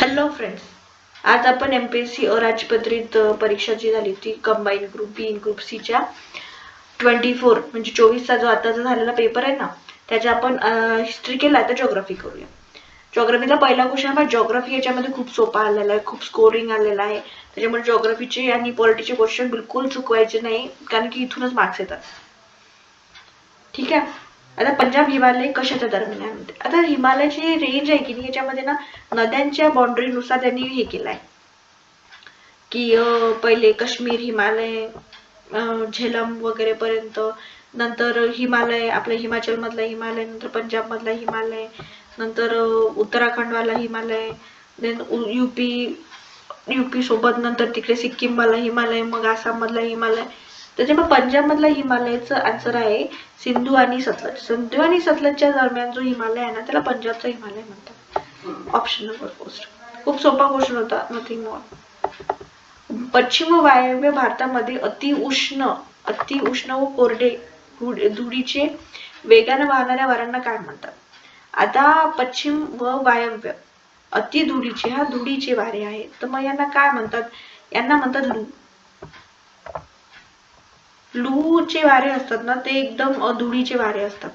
Hello friends, आज आपण MPSC अराजपत्रित परीक्षा जी झाली ती कंबाईन ग्रुप बी ग्रुप सी च्या 24 म्हणजे 24चा जो आताचा झालेला पेपर आहे ना, त्याच्या आपण हिस्ट्री केला तर जिओग्राफी करूया. जिओग्राफीचा पहिला क्वेश्चन हा जिओग्राफी याच्यामध्ये खूप सोपा आलेला आहे, खूप स्कोरिंग आलेला आहे. त्याच्यामुळे जिओग्राफीचे आणि पॉलिटीचे क्वेश्चन बिलकुल चुकवायचे नाही, कारण की इथूनच मार्क्स येतात. ठीक आहे. आता पंजाब हिमालय कशाच्या दरम्यान आहे म्हणते. आता हिमालयाची रेंज आहे की नाही, याच्यामध्ये ना नद्यांच्या बाउंड्रीनुसार त्यांनी हे केलंय की पहिले काश्मीर हिमालय, झेलम वगैरे पर्यंत, नंतर हिमालय आपल्या हिमाचल मधला हिमालय, नंतर पंजाब मधला हिमालय, नंतर उत्तराखंड वाला हिमालय, देन युपी सोबत नंतर तिकडे सिक्कीम वाला हिमालय, मग आसाम मधला हिमालय. त्याच्यामुळे पंजाब मधला हिमालयाचं आन्सर आहे सिंधू आणि सतलज. सिंधू आणि सतलजच्या दरम्यान जो हिमालय आहे ना, त्याला पंजाबचा हिमालय म्हणतात. Option number first. खूप सोपा क्वेश्चन होता, नथिंग मोर. पश्चिम वायव्य भारतामध्ये अतिउष्ण व कोरडे धुळीचे वेगाने वाहणाऱ्या वाऱ्यांना काय म्हणतात. आता पश्चिम व वायव्य अति धुळीचे, हा धुळीचे वारे आहेत, तर मग यांना काय म्हणतात. यांना म्हणतात लू. लूचे वारे असतात ना, ते एकदम धुळीचे वारे असतात.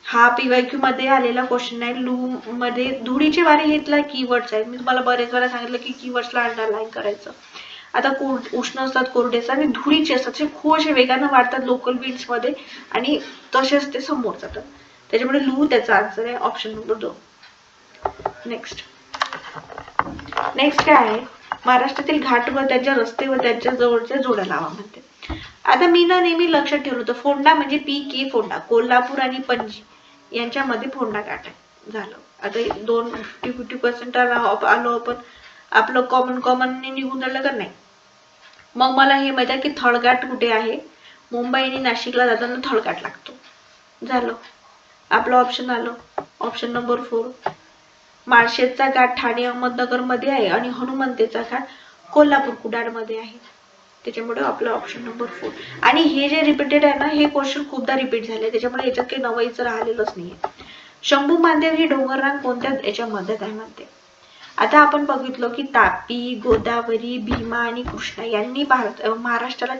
हा PYQ मध्ये आलेला क्वेश्चन आहे. लू मध्ये धुळीचे वारे घेतला कीवर्ड्स आहेत. मी तुम्हाला बरेच वेळा सांगितलं की कीवर्ड्सला अंडरलाईन करायचं. आता उष्ण असतात, कोरडे असतात आणि धुळीचे असतात, ते खूप असे वेगाने वाढतात लोकल विंड्स मध्ये आणि तसेच ते समोर जातात. त्याच्यामुळे लू त्याचा आन्सर आहे, ऑप्शन नंबर 2. नेक्स्ट काय आहे, महाराष्ट्रातील घाट व त्यांच्या रस्ते व त्यांच्या जवळच्या जोड्या लावा म्हणते. आता मी ना नेहमी लक्षात ठेवलं होतं, फोंडा म्हणजे PK फोंडा, कोल्हापूर आणि पणजी यांच्यामध्ये फोंडा घाट आहे. झालं. आता 50% आलो आपण, आपलं कॉमन निघून राहिलं का नाही. मग मला हे माहिती आहे की थळघाट कुठे आहे. मुंबई आणि नाशिकला जाताना थळघाट लागतो. झालं. आपलं ऑप्शन आलं, ऑप्शन नंबर 4. माळशेजचा घाट ठाणे अहमदनगर मध्ये आहे आणि हनुमंतेचा घाट कोल्हापूर कुडाळ मध्ये आहे. त्याच्यामुळे आपलं ऑप्शन नंबर 4. आणि हे जे रिपीटेड आहे ना, हे क्वेश्चन खूपदा रिपीट झाले, त्याच्यामुळे याच्यात काही नवईचं राहिलेलंच नाहीये. शंभू महादेव ही डोंगररांग कोणत्या याच्यामध्ये काय म्हणते. आता आपण बघितलं की तापी, गोदावरी, भीमा आणि कृष्णा यांनी महाराष्ट्राला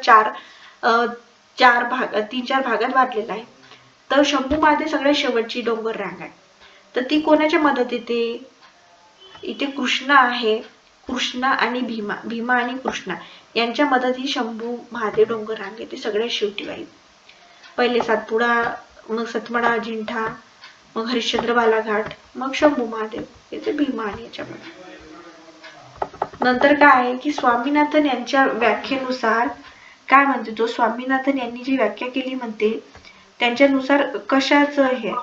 3-4 भागात वाटलेला आहे. तर शंभू महादेव सगळ्यात शेवटची डोंगर रांग आहे. तर ती कोणाच्या मदत येते. इथे कृष्णा आहे, कृष्णा आणि भीमा आणि कृष्णा यांच्या मदत ही शंभू महादेव डोंगर रांग येते सगळ्यात शेवटी वाई. पहिले सातपुडा, मग सतमडा अजिंठा, मग हरिश्चंद्र बालाघाट, मग शंभू महादेव, येते भीमा आणि याच्यामध्ये. नंतर काय आहे की स्वामीनाथन यांच्या व्याख्येनुसार काय म्हणते तो. स्वामीनाथन यांनी जी व्याख्या केली म्हणते त्यांच्यानुसार कशाचं हे.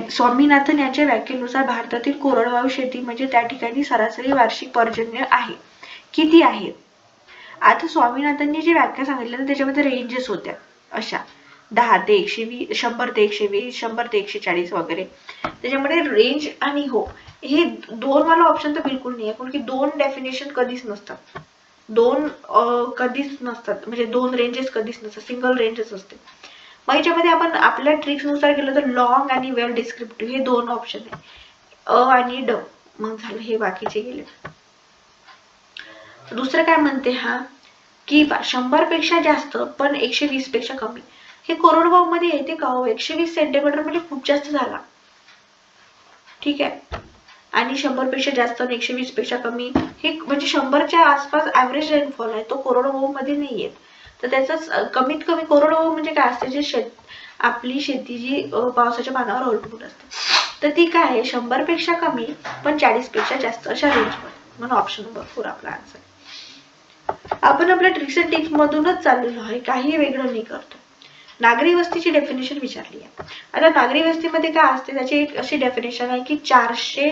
स्वामीनाथन यांच्या व्याख्येनुसार भारतातील कोरडवाहू शेती म्हणजे त्या ठिकाणी सरासरी वार्षिक पर्जन्य आहे. किती आहे. आता स्वामीनाथननी जी व्याख्या सांगितली ना, त्याच्यामध्ये रेंजेस होत्या अशा 10 ते 120, 100 ते 120, 100 ते 140 वगैरे. त्याच्यामध्ये रेंज आणि हो, हे 2 वाला ऑप्शन तर बिलकुल नाही आहे, कारण की 2 डेफिनेशन कधीच नसतात. 2 कधीच नसतात, म्हणजे 2 रेंजेस कधीच नसतात, सिंगल रेंजेस असते. मग याच्यामध्ये आपण आपल्या ट्रिक्सनुसार केलं तर लॉंग आणि वेल डिस्क्रिप्टिव्ह हे 2 ऑप्शन आहे, आणि ड. मग झालं, हे बाकीचे गेले. दुसरं काय म्हणते हा की 100 पेक्षा जास्त पण 120 पेक्षा कमी. हे कोरडवाहू मध्ये येते का हो. 120 सेंटीमीटर म्हणजे खूप जास्त झाला. ठीक आहे. आणि 100 पेक्षा जास्त आणि 120 पेक्षा कमी हे म्हणजे 100च्या आसपास ऍव्हरेज रेनफॉल आहे, तो कोरडवाहू मध्ये नाही येत. तर त्याचा कमीत कमी कोरडवाहू म्हणजे काय असते, जे आपली शेती जी पावसाच्या पाण्यावर अवलंबून असते, तर ती काय आहे 100 पेक्षा कमी पण 40 पेक्षा जास्त अशा रेंज मध्ये. म्हणून ऑप्शन नंबर 4 आपला आन्सर. आपण आपल्या ट्रिक्स अँड टिप्स मधूनच चाललेलो आहे, काही वेगळं नाही करतो. नागरी वस्तीची डेफिनेशन विचारली आहे. आता नागरी वस्तीमध्ये काय असते, त्याची एक अशी डेफिनेशन आहे की 400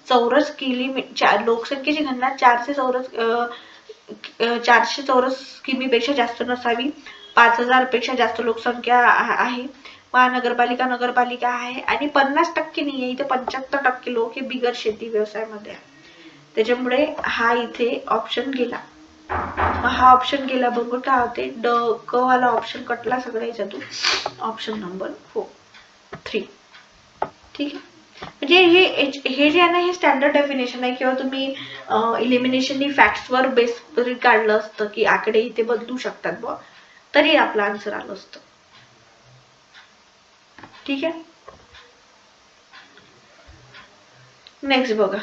चौरस किलोमीटर, लोकसंख्येची गणना 400 चौरस किमीपेक्षा जास्त नसावी. 5000 पेक्षा जास्त लोकसंख्या आहे. महानगरपालिका नगरपालिका आहे आणि 50% नाही आहे, इथे 75% लोक हे बिगर शेती व्यवसायामध्ये आहे. त्याच्यामुळे हा इथे ऑप्शन गेला. हा ऑप्शन गेला बरोबर. काय होते, ड क वाला ऑप्शन कटला सगळ्या याच्यातून. Option number 3. ठीक आहे. म्हणजे हे जे आहे ना, हे स्टँडर्ड डेफिनेशन आहे, किंवा तुम्ही इलिमिनेशननी फॅक्ट्सवर बेस काढलं असतं की आकडे इथे बदलू शकतात बुवा, तरी आपलं आन्सर आलं असतं. ठीक आहे. नेक्स्ट बघा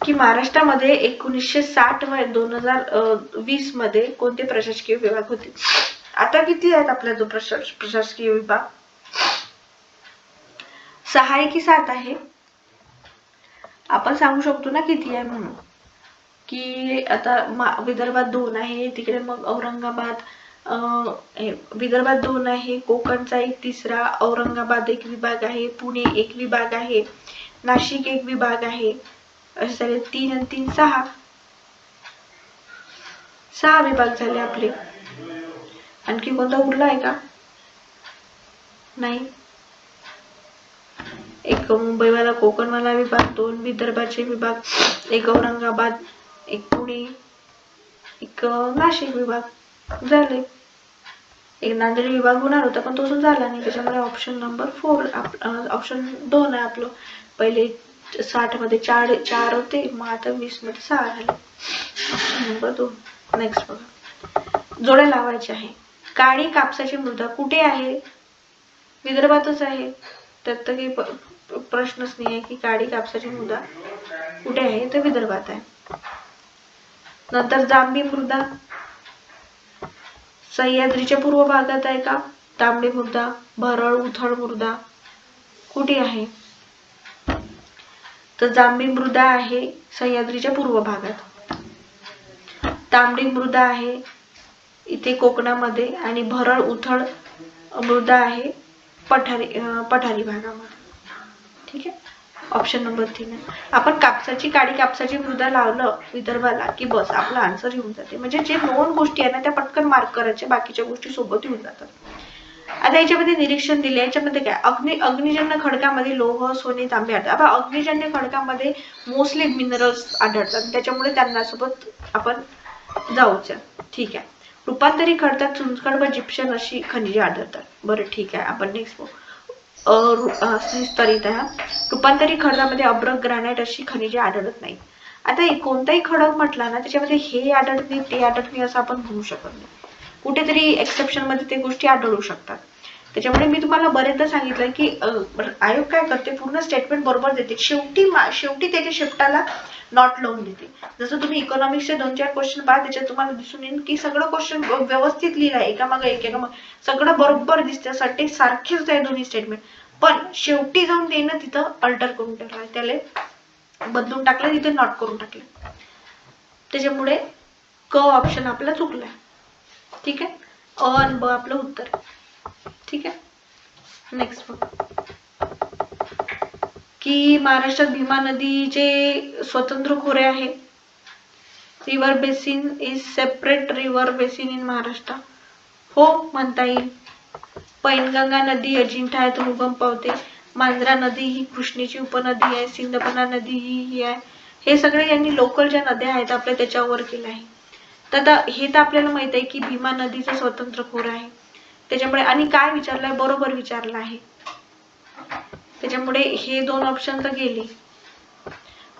की महाराष्ट्रामध्ये 1960 व 2020 मध्ये कोणते प्रशासकीय विभाग होते. आता किती आहेत आपला जो प्रशासकीय विभाग? 6 आहे की 7 आहे? आपण सांगू शकतो ना किती आहे म्हणून. की आता विदर्भात 2 आहे, तिकडे मग औरंगाबाद, विदर्भात 2 आहे, कोकणचा एक तिसरा, औरंगाबाद एक विभाग आहे, पुणे एक विभाग आहे, नाशिक एक विभाग आहे, असे झाले 3 आणि 3 6 विभाग झाले आपले. आणखी कोणता उरला आहे का? नाही. एक मुंबईवाला कोकणवाला विभाग, 2 विदर्भाचे विभाग, एक औरंगाबाद, एक पुणे, एक नाशिक विभाग झाले. एक नांदेड विभाग होणार होता पण तो झाला नाही, त्याच्यामुळे ऑप्शन नंबर 4 ऑप्शन 2 आहे आपलं. पहिले 60 मध्ये 4 होते, मग आता 20 मध्ये 6 झाले. Option number 2. नेक्स्ट बघा, जोड्या लावायचे आहे. काळी कापसाची मृदा कुठे आहे? विदर्भातच आहे, त्यात तर काही प्रश्नच नाही आहे की काळी कापसाची मृदा कुठे आहे, तर विदर्भात आहे. नंतर जांभी मृदा सह्याद्रीच्या पूर्व भागात आहे का? तांबडी मृदा, भरळ उथळ मृदा कुठे आहे? तर जांभी मृदा आहे सह्याद्रीच्या पूर्व भागात. तांबडी मृदा आहे इथे कोकणामध्ये, आणि भरळ उथळ मृदा आहे पठारी भागामध्ये. ठीक आहे. ऑप्शन नंबर 3 आहे. आपण काळी कापसाची मृदा लावलं विदर्भाला की बस आपला आन्सर येऊन जाते. म्हणजे जे 2 गोष्टी आहे ना त्या पटकन मार्क करायच्या, बाकीच्या गोष्टी सोबत येऊन जातात. आता याच्यामध्ये निरीक्षण दिले, याच्यामध्ये काय अग्निजन्य खडकामध्ये लोह, सोने, तांबे आढळतात. आता अग्निजन्य खडकामध्ये मोस्टली मिनरल्स आढळतात, त्याच्यामुळे त्यांना सोबत आपण जाऊच. ठीक आहे. रूपांतरी खडकात चुनखड व जिप्सम अशी खनिजे आढळतात. बरं ठीक आहे, आपण नेक्स्ट स्तरित आहे. रूपांतरी खडकामध्ये अभ्रक, ग्रॅनाइट अशी खनिजे आढळत नाही. आता कोणताही खडक म्हटला ना त्याच्यामध्ये हे आढळत नाही ते आढळत नाही असं आपण म्हणू शकत नाही. कुठेतरी एक्सेप्शन मध्ये ते गोष्टी आढळू शकतात. त्याच्यामुळे मी तुम्हाला बरेचदा सांगितलं की आयोग काय करते, पूर्ण स्टेटमेंट बरोबर देते, शेवटी त्याच्या शिफ्टाला नॉट लावून देते. जसं तुम्ही इकॉनॉमिक्सचे 2-4 क्वेश्चन पहा, त्याच्यात तुम्हाला दिसून येईल की सगळं क्वेश्चन व्यवस्थित लिहिलं आहे, एकामागे एक सगळं बरोबर दिसते, सारखेच आहे दोन्ही स्टेटमेंट, पण शेवटी जाऊन देणं तिथं अल्टर करून टाकलं, त्याला बदलून टाकलं, तिथे नॉट करून टाकलं. त्याच्यामुळे क ऑप्शन आपला चुकलाय. ठीक आहे. अ आणि ब आपलं उत्तर. ठीक आहे. नेक्स्ट की महाराष्ट्रात भीमा नदीचे स्वतंत्र खोरे आहे. River basin is separate river basin in Maharashtra. हो म्हणता येईल. पैनगंगा नदी अजिंठा येथून उगम पावते. मांजरा नदी ही कृष्णेची उपनदी आहे. सिंदफणा नदी ही आहे. हे सगळे यांनी लोकल ज्या नद्या आहेत आपल्या त्याच्यावर केलं आहे. तर हे तर आपल्याला माहित आहे की भीमा नदीचं स्वतंत्र खोर आहे. त्याच्यामुळे आणि काय विचारलंय, बरोबर विचारलं आहे. त्याच्यामुळे हे 2 ऑप्शन तर गेले.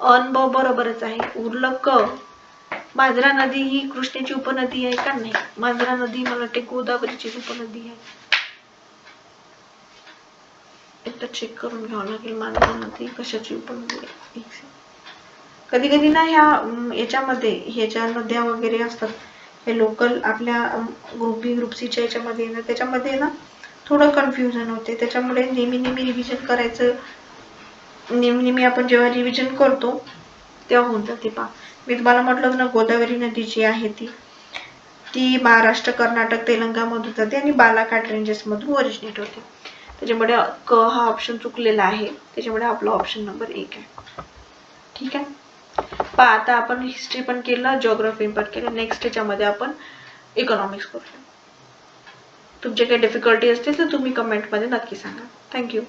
अन ब बरोबरच आहे. उरलं क. मांजरा नदी ही कृष्णेची उपनदी आहे का? नाही. मांजरा नदी मला वाटते गोदावरीची उपनदी आहे. एकदा चेक करून घ्यावं लागेल मांजरा नदी कशाची उपनदी आहे. कधी कधी ना ह्याच्या नद्या वगैरे असतात, हे लोकल आपल्या ग्रुप बी ग्रुप सीच्या याच्यामध्ये ना, त्याच्यामध्ये ना थोडं कन्फ्युजन होते. त्याच्यामुळे नेहमी रिव्हिजन करायचं. नेहमी आपण जेव्हा रिव्हिजन करतो तेव्हा होऊन जाते. पहा मी तुम्हाला म्हटलं ना, गोदावरी नदी जी आहे ती महाराष्ट्र, कर्नाटक, तेलंगणामधून जाते आणि बालाघाट रेंजेस मधून ओरिजिनेट होते. त्याच्यामुळे क हा ऑप्शन चुकलेला आहे. त्याच्यामुळे आपला ऑप्शन नंबर 1 आहे. ठीक आहे. पहा आता आपण हिस्ट्री पण केलं, जिओग्राफी पण केलं. नेक्स्ट याच्यामध्ये आपण इकॉनॉमिक्स करूया. तुमचे काही डिफिकल्टी असतील तर तुम्ही कमेंटमध्ये नक्की सांगा. थँक्यू.